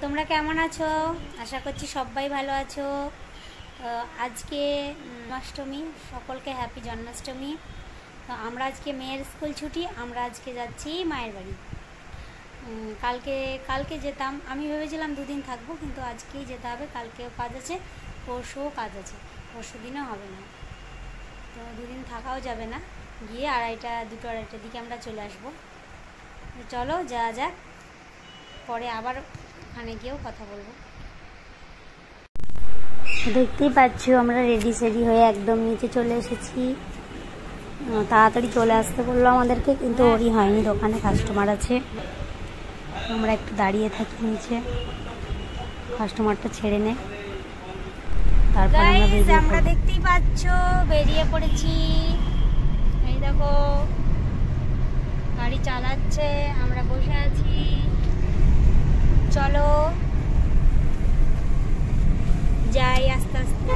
তোমরা কেমন আছো? আশা করছি সবাই ভালো আছো। আজকে জন্মাষ্টমী, সকলকে হ্যাপি জন্মাষ্টমী। তো আমরা আজকে মেয়ের স্কুল ছুটি, আমরা আজকে যাচ্ছি মায়ের বাড়ি। কালকে যেতাম, আমি ভেবেছিলাম দুদিন থাকবো, কিন্তু আজকেই যেতে হবে। কালকেও কাজ আছে, পরশুও কাজ আছে, পরশু দিনও হবে না। তো দুদিন থাকাও যাবে না, গিয়ে দুটো আড়াইটার দিকে আমরা চলে আসবো। চলো যাওয়া যাক, পরে আবার ওখানে গিয়েও কথা বলবো। দেখতেই পাচ্ছ আমরা রেডি সেডি হয়ে একদম নিচে চলে এসেছি। তাড়াতাড়ি চলে আসতে বললো আমাদেরকে, কিন্তু ওরই হয়নি, দোকানে কাস্টমার আছে। আমরা একটু দাঁড়িয়ে থাকি নিচে, কাস্টমারটা ছেড়ে নেয়, তারপর আমরা দেখতেই পাচ্ছ বেরিয়ে পড়েছি। এই দেখো গাড়ি চালাচ্ছে, আমরা বসে আছি। চলো যাই আস্তে আস্তে।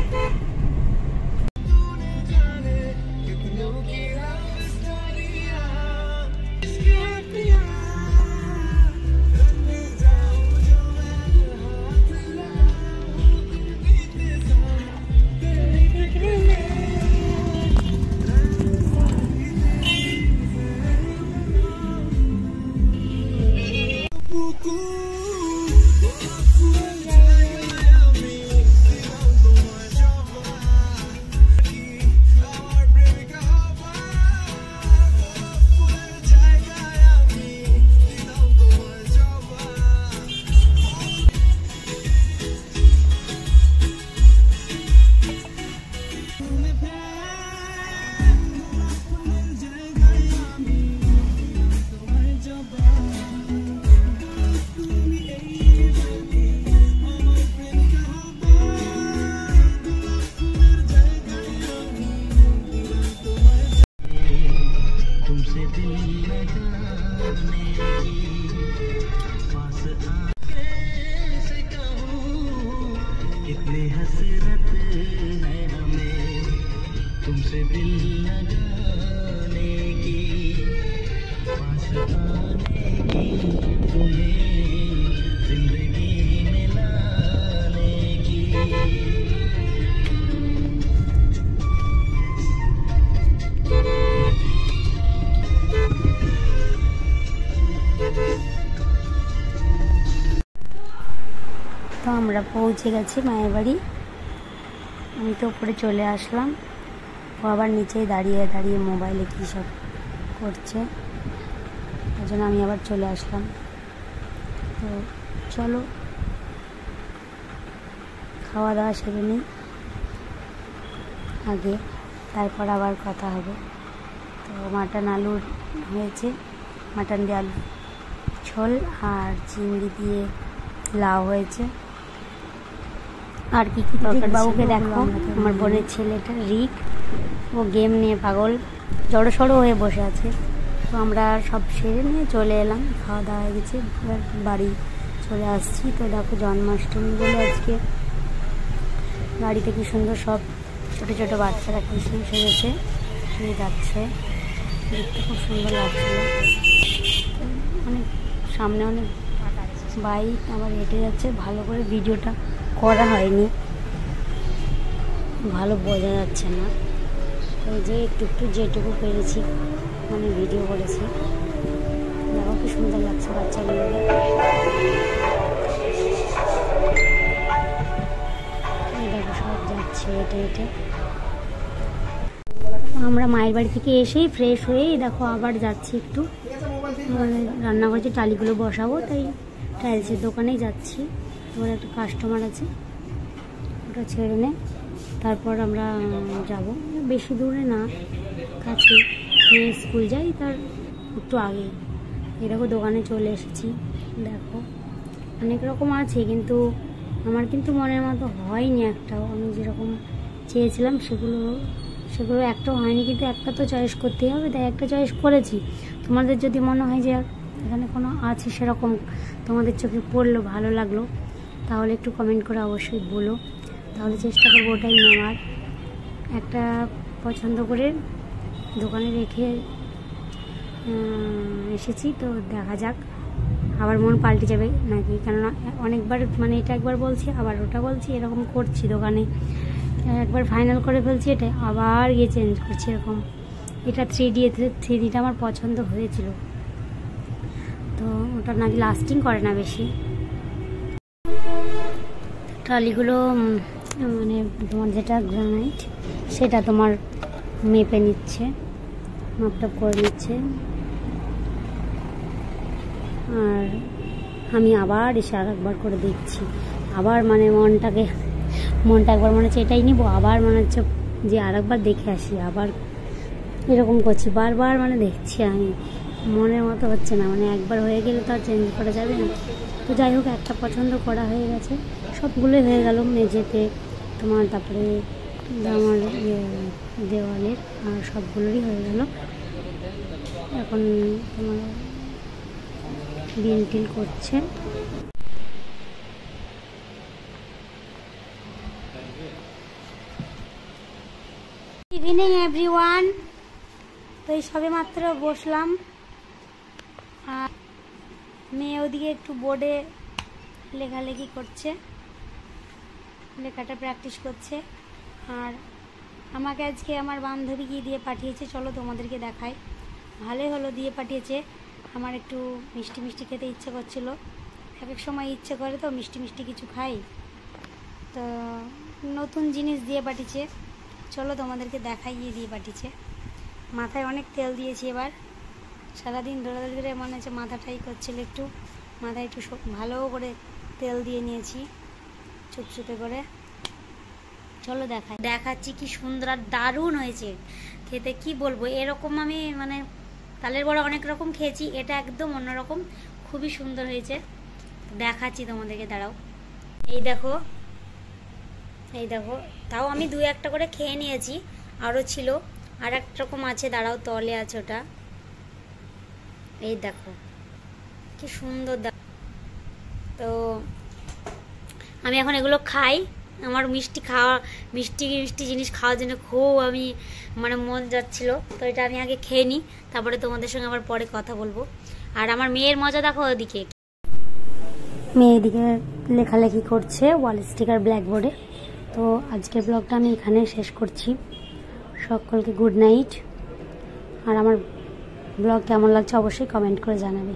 कितनी हसरत है हमें तुमसे दिल लगाने की, पास आने की, तुम्हें जिंदगी में लाने की। তো আমরা পৌঁছে গেছি মায়ের বাড়ি। আমি তো উপরে চলে আসলাম, ও আবার নিচেই দাঁড়িয়ে দাঁড়িয়ে মোবাইলে কী সব করছে, তার জন্য আমি আবার চলে আসলাম। তো চলো খাওয়া দাওয়া সেরে নিই আগে, তারপর আবার কথা হবে। তো মাটন আলুর হয়েছে, মাটন দিয়ে আলু ঝোল, আর চিংড়ি দিয়ে লাউ হয়েছে। আর কি কি তরকারি। বাবুকে দেখো, আমার বোনের ছেলেটা রিক, ও গেম নিয়ে পাগল, জড়সড়ো হয়ে বসে আছে। তো আমরা সব সেরে নিয়ে চলে এলাম, খাওয়া দাওয়া হয়ে গেছে, এবার বাড়ি চলে আসছি। তো দেখো জন্মাষ্টমী বলে আজকে গাড়িতে কি সুন্দর সব ছোটো ছোটো বাচ্চারা কৃষ্ণ সেজেছে, শুয়ে যাচ্ছে, দেখতে খুব সুন্দর লাগছিল। অনেক সামনে অনেক বাইক আবার হেঁটে যাচ্ছে, ভালো করে ভিডিওটা করা হয়নি, ভালো বোঝা যাচ্ছে না। ওই যে একটু যেটুকু পেরেছি মানে ভিডিও করেছি। দেখো কি সুন্দর লাগছে বাচ্চাগুলোকে। দেখো সব যাচ্ছে হেঁটে হেঁটে। আমরা মায়ের বাড়ি থেকে এসেই ফ্রেশ হয়েই দেখো আবার যাচ্ছি একটু, রান্না করছি, টালিগুলো বসাবো, তাই টাইলসের দোকানেই যাচ্ছি। ওর একটা কাস্টমার আছে, ওটা ছেড়ে নে, তারপর আমরা যাব। বেশি দূরে না, কাছে, স্কুল যাই তার একটু আগে। এরকম দোকানে চলে এসেছি। দেখো অনেক রকম আছে, কিন্তু আমার কিন্তু মনের মতো হয়নি একটাও। আমি যেরকম চেয়েছিলাম সেগুলো একটাও হয়নি, কিন্তু একটা তো চয়েস করতেই হবে, তাই একটা চয়েস করেছি। তোমাদের যদি মনে হয় যে এখানে কোনো আছে সেরকম, তোমাদের চোখে পড়লো, ভালো লাগলো, তাহলে একটু কমেন্ট করে অবশ্যই বলো, তাহলে চেষ্টা করবো ওটাই নেওয়ার। একটা পছন্দ করে দোকানে রেখে এসেছি, তো দেখা যাক আবার মন পাল্টে যাবে নাকি, কেননা অনেকবার মানে এটা একবার বলছি আবার ওটা বলছি, এরকম করছি দোকানে। একবার ফাইনাল করে ফেলছি এটা, আবার গিয়ে চেঞ্জ করছি এরকম। এটা 3Dটা আমার পছন্দ হয়েছিল, তো ওটা নাকি লাস্টিং করে না বেশি। ট্রলিগুলো মানে তোমার যেটা গ্রানাইট সেটা তোমার মেপে নিচ্ছে, মাপটাপ করে নিচ্ছে। আর আমি আবার এসে আর একবার করে দেখছি, আবার মানে মনটা একবার মনে হচ্ছে এটাই নিব, আবার মনে হচ্ছে যে আর একবার দেখে আসি, আবার এরকম করছি বারবার, মানে দেখছি আমি, মনের মতো হচ্ছে না, মানে একবার হয়ে গেলে তো আর চেঞ্জ করা যাবে না। তো যাই হোক, একটা পছন্দ করা হয়ে গেছে, সবগুলোই হয়ে গেল মেঝেতে তোমার, তারপরে আমার দেওয়ালের, আর সবগুলোরই হয়ে গেল। এখন তোমার বিল টিল করছে। Evening everyone. তো এই সবে মাত্র বসলাম, আর মেয়ে ওদিকে একটু বোর্ডে লেখালেখি করছে, লেখাটা প্র্যাকটিস করছে। আর আমাকে আজকে আমার বান্ধবী গিয়ে দিয়ে পাঠিয়েছে, চলো তোমাদেরকে দেখাই। ভালোই হলো, দিয়ে পাঠিয়েছে। আমার একটু মিষ্টি মিষ্টি খেতে ইচ্ছে করছিল, এক এক সময় ইচ্ছে করে তো মিষ্টি মিষ্টি কিছু খাই, তো নতুন জিনিস দিয়ে পাঠিয়েছে, চলো তোমাদেরকে দেখাই। গিয়ে দিয়ে পাঠিয়েছে। মাথায় অনেক তেল দিয়েছি এবার, সারাদিন দৌড়াদৌড়ি করে মনে হচ্ছে মাথাটাই করছিল, একটু মাথায় একটু ভালো করে তেল দিয়ে নিয়েছি চুপচুপে করে। চলো দেখাচ্ছি কি সুন্দর আর দারুণ হয়েছে খেতে, কি বলবো। এরকম আমি মানে তালের বড়া অনেক রকম খেয়েছি, এটা একদম অন্যরকম, খুবই সুন্দর হয়েছে। দেখাচ্ছি তোমাদেরকে, দাঁড়াও। এই দেখো, তাও আমি 2-1টা করে খেয়ে নিয়েছি, আরও ছিল, আর এক রকম আছে, দাঁড়াও, তলে আছে ওটা। এই দেখো কি সুন্দর। তো আমি এখন এগুলো খাই, আমার মিষ্টি জিনিস খাওয়ার জন্য খুব আমি মানে মন যাচ্ছিল, তো এটা আমি আগে খেয়ে নিই, তারপরে তোমাদের সঙ্গে আবার পরে কথা বলবো। আর আমার মেয়ের মজা দেখো, ওদিকে মেয়ে এদিকে লেখালেখি করছে ওয়াল স্টিকার ব্ল্যাকবোর্ডে। তো আজকের ব্লগটা আমি এখানে শেষ করছি, সকলকে গুড নাইট। আর আমার ব্লগ কেমন লাগছে অবশ্যই কমেন্ট করে জানাবে।